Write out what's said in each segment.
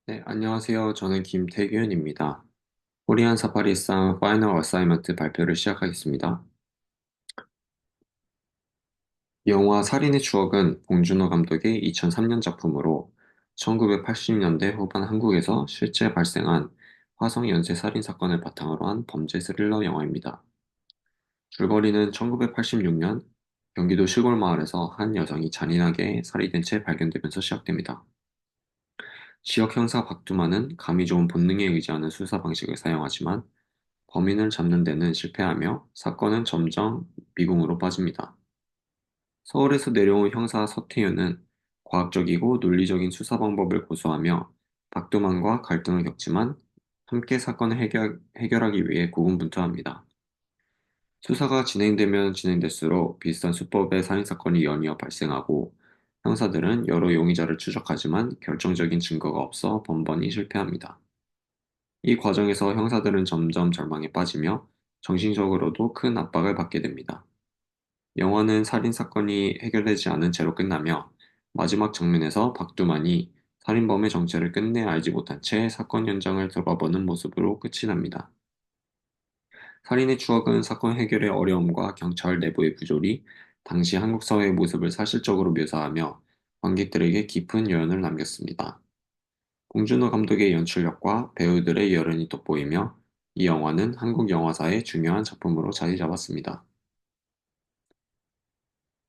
네, 안녕하세요. 저는 김태균입니다. 코리안 사파리상 파이널 어사이먼트 발표를 시작하겠습니다. 영화 살인의 추억은 봉준호 감독의 2003년 작품으로 1980년대 후반 한국에서 실제 발생한 화성 연쇄 살인 사건을 바탕으로 한 범죄 스릴러 영화입니다. 줄거리는 1986년 경기도 시골 마을에서 한 여성이 잔인하게 살해된 채 발견되면서 시작됩니다. 지역 형사 박두만은 감이 좋은 본능에 의지하는 수사 방식을 사용하지만 범인을 잡는 데는 실패하며 사건은 점점 미궁으로 빠집니다. 서울에서 내려온 형사 서태윤은 과학적이고 논리적인 수사 방법을 고수하며 박도만과 갈등을 겪지만 함께 사건을 해결하기 위해 고군분투합니다. 수사가 진행되면 진행될수록 비슷한 수법의 살인사건이 연이어 발생하고 형사들은 여러 용의자를 추적하지만 결정적인 증거가 없어 번번이 실패합니다. 이 과정에서 형사들은 점점 절망에 빠지며 정신적으로도 큰 압박을 받게 됩니다. 영화는 살인 사건이 해결되지 않은 채로 끝나며 마지막 장면에서 박두만이 살인범의 정체를 끝내 알지 못한 채 사건 현장을 돌아보는 모습으로 끝이 납니다. 살인의 추억은 사건 해결의 어려움과 경찰 내부의 부조리, 당시 한국 사회의 모습을 사실적으로 묘사하며 관객들에게 깊은 여운을 남겼습니다. 봉준호 감독의 연출력과 배우들의 열연이 돋보이며 이 영화는 한국 영화사의 중요한 작품으로 자리 잡았습니다.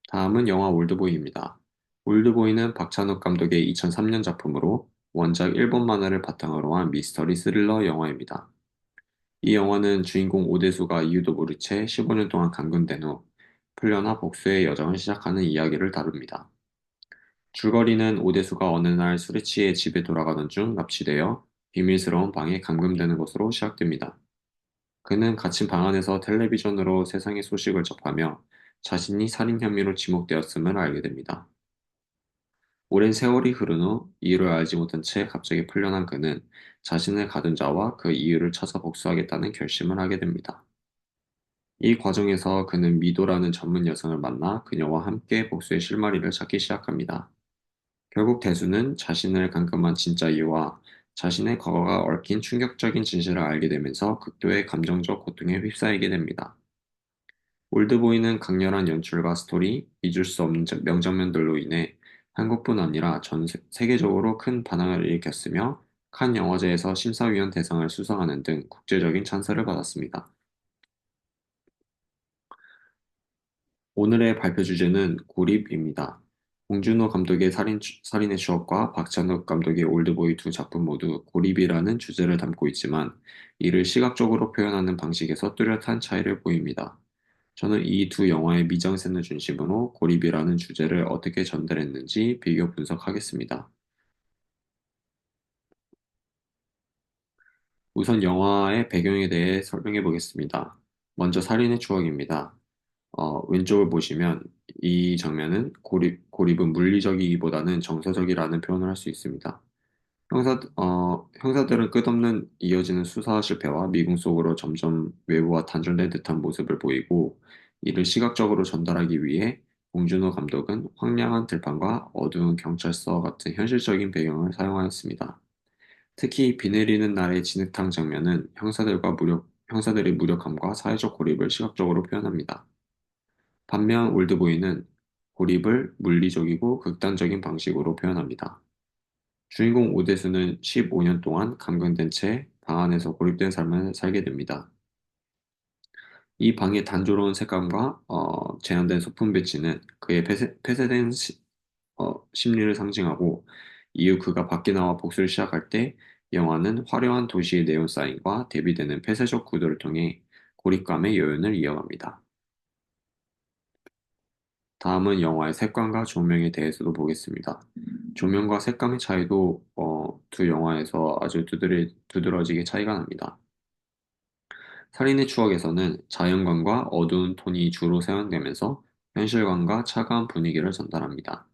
다음은 영화 올드보이입니다. 올드보이는 박찬욱 감독의 2003년 작품으로 원작 일본 만화를 바탕으로 한 미스터리 스릴러 영화입니다. 이 영화는 주인공 오대수가 이유도 모른 채 15년 동안 감금된 후 풀려나 복수의 여정을 시작하는 이야기를 다룹니다. 줄거리는 오대수가 어느 날 술에 취해 집에 돌아가던 중 납치되어 비밀스러운 방에 감금되는 것으로 시작됩니다. 그는 갇힌 방 안에서 텔레비전으로 세상의 소식을 접하며 자신이 살인 혐의로 지목되었음을 알게 됩니다. 오랜 세월이 흐른 후 이유를 알지 못한 채 갑자기 풀려난 그는 자신을 가둔 자와 그 이유를 찾아 복수하겠다는 결심을 하게 됩니다. 이 과정에서 그는 미도라는 전문 여성을 만나 그녀와 함께 복수의 실마리를 찾기 시작합니다. 결국 대수는 자신을 감금한 진짜 이유와 자신의 과거가 얽힌 충격적인 진실을 알게 되면서 극도의 감정적 고통에 휩싸이게 됩니다. 올드보이는 강렬한 연출과 스토리, 잊을 수 없는 명장면들로 인해 한국뿐 아니라 전 세계적으로 큰 반향을 일으켰으며 칸 영화제에서 심사위원 대상을 수상하는 등 국제적인 찬사를 받았습니다. 오늘의 발표 주제는 고립입니다. 봉준호 감독의 살인의 추억과 박찬욱 감독의 올드보이 두 작품 모두 고립이라는 주제를 담고 있지만 이를 시각적으로 표현하는 방식에서 뚜렷한 차이를 보입니다. 저는 이 두 영화의 미장센을 중심으로 고립이라는 주제를 어떻게 전달했는지 비교 분석하겠습니다. 우선 영화의 배경에 대해 설명해 보겠습니다. 먼저 살인의 추억입니다. 왼쪽을 보시면 이 장면은 고립은 물리적이기보다는 정서적이라는 표현을 할 수 있습니다. 형사들은 끝없는 이어지는 수사 실패와 미궁 속으로 점점 외부와 단절된 듯한 모습을 보이고, 이를 시각적으로 전달하기 위해 봉준호 감독은 황량한 들판과 어두운 경찰서 같은 현실적인 배경을 사용하였습니다. 특히 비 내리는 날의 진흙탕 장면은 형사들의 무력함과 사회적 고립을 시각적으로 표현합니다. 반면 올드보이는 고립을 물리적이고 극단적인 방식으로 표현합니다. 주인공 오대수는 15년 동안 감금된 채 방 안에서 고립된 삶을 살게 됩니다. 이 방의 단조로운 색감과 제한된 소품 배치는 그의 폐쇄된 심리를 상징하고, 이후 그가 밖에 나와 복수를 시작할 때 영화는 화려한 도시의 네온 사인과 대비되는 폐쇄적 구도를 통해 고립감의 여운을 이어갑니다. 다음은 영화의 색감과 조명에 대해서도 보겠습니다. 조명과 색감의 차이도 두 영화에서 아주 두드러지게 차이가 납니다. 살인의 추억에서는 자연광과 어두운 톤이 주로 사용되면서 현실감과 차가운 분위기를 전달합니다.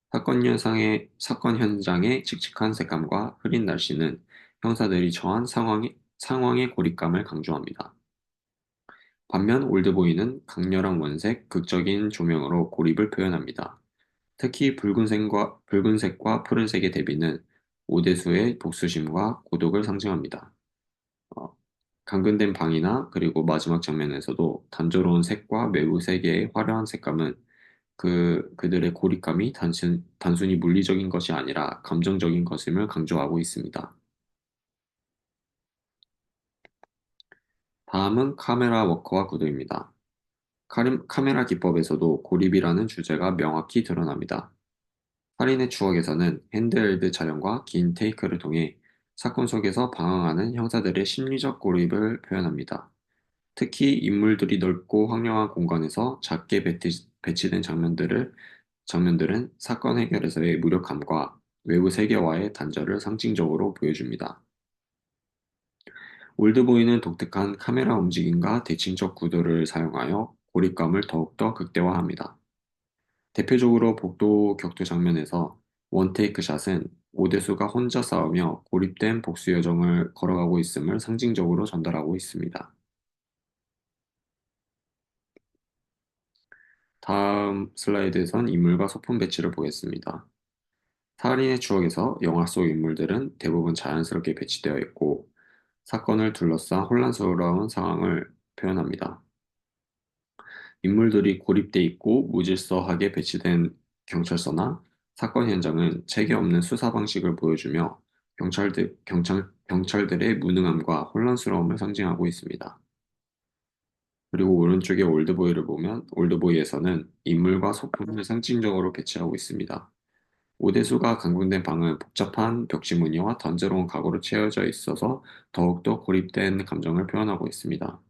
사건 현장의 칙칙한 색감과 흐린 날씨는 형사들이 처한 상황의 고립감을 강조합니다. 반면 올드보이는 강렬한 원색, 극적인 조명으로 고립을 표현합니다. 특히 붉은색과 푸른색의 대비는 오대수의 복수심과 고독을 상징합니다. 어, 강근된 방이나 그리고 마지막 장면에서도 단조로운 색과 매우 세계의 화려한 색감은 그들의 고립감이 단순히 물리적인 것이 아니라 감정적인 것임을 강조하고 있습니다. 다음은 카메라 워크와 구도입니다. 카메라 기법에서도 고립이라는 주제가 명확히 드러납니다. 살인의 추억에서는 핸드헬드 촬영과 긴 테이크를 통해 사건 속에서 방황하는 형사들의 심리적 고립을 표현합니다. 특히 인물들이 넓고 황량한 공간에서 작게 배치된 장면들은 사건 해결에서의 무력감과 외부 세계와의 단절을 상징적으로 보여줍니다. 올드보이는 독특한 카메라 움직임과 대칭적 구도를 사용하여 고립감을 더욱더 극대화합니다. 대표적으로 복도 격투 장면에서 원테이크 샷은 오대수가 혼자 싸우며 고립된 복수 여정을 걸어가고 있음을 상징적으로 전달하고 있습니다. 다음 슬라이드에선 인물과 소품 배치를 보겠습니다. 살인의 추억에서 영화 속 인물들은 대부분 자연스럽게 배치되어 있고 사건을 둘러싼 혼란스러운 상황을 표현합니다. 인물들이 고립돼 있고 무질서하게 배치된 경찰서나 사건 현장은 체계 없는 수사 방식을 보여주며 경찰들의 무능함과 혼란스러움을 상징하고 있습니다. 그리고 오른쪽에 올드보이를 보면 올드보이에서는 인물과 소품을 상징적으로 배치하고 있습니다. 오대수가 감금된 방은 복잡한 벽지 무늬와 단조로운 가구로 채워져 있어서 더욱더 고립된 감정을 표현하고 있습니다.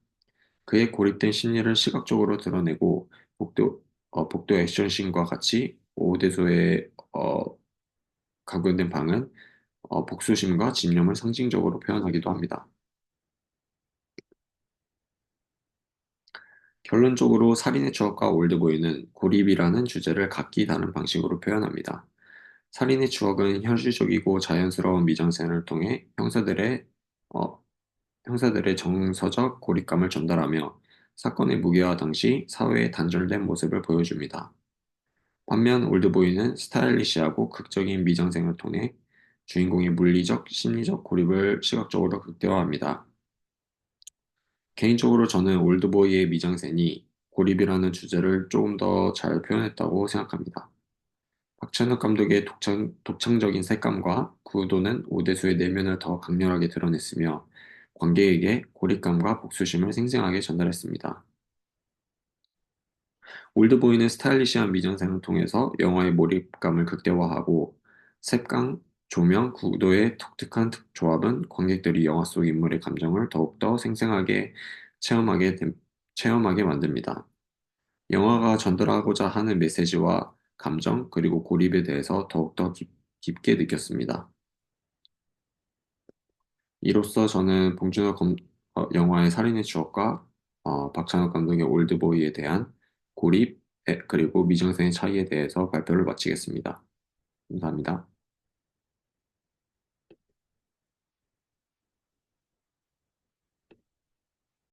그의 고립된 심리를 시각적으로 드러내고 복도 액션씬과 같이 오대수의 감금된 방은 복수심과 집념을 상징적으로 표현하기도 합니다. 결론적으로 살인의 추억과 올드보이는 고립이라는 주제를 각기 다른 방식으로 표현합니다. 살인의 추억은 현실적이고 자연스러운 미장센을 통해 어, 형사들의 정서적 고립감을 전달하며 사건의 무게와 당시 사회의 단절된 모습을 보여줍니다. 반면 올드보이는 스타일리시하고 극적인 미장센을 통해 주인공의 물리적, 심리적 고립을 시각적으로 극대화합니다. 개인적으로 저는 올드보이의 미장센이 고립이라는 주제를 조금 더 잘 표현했다고 생각합니다. 박찬욱 감독의 독창적인 색감과 구도는 오대수의 내면을 더 강렬하게 드러냈으며 관객에게 고립감과 복수심을 생생하게 전달했습니다. 올드보이는 스타일리시한 미장센을 통해서 영화의 몰입감을 극대화하고 색감, 조명, 구도의 독특한 조합은 관객들이 영화 속 인물의 감정을 더욱더 생생하게 체험하게, 체험하게 만듭니다. 영화가 전달하고자 하는 메시지와 감정, 그리고 고립에 대해서 더욱더 깊게 느꼈습니다. 이로써 저는 영화의 살인의 추억과 박찬욱 감독의 올드보이에 대한 고립, 그리고 미정센의 차이에 대해서 발표를 마치겠습니다. 감사합니다.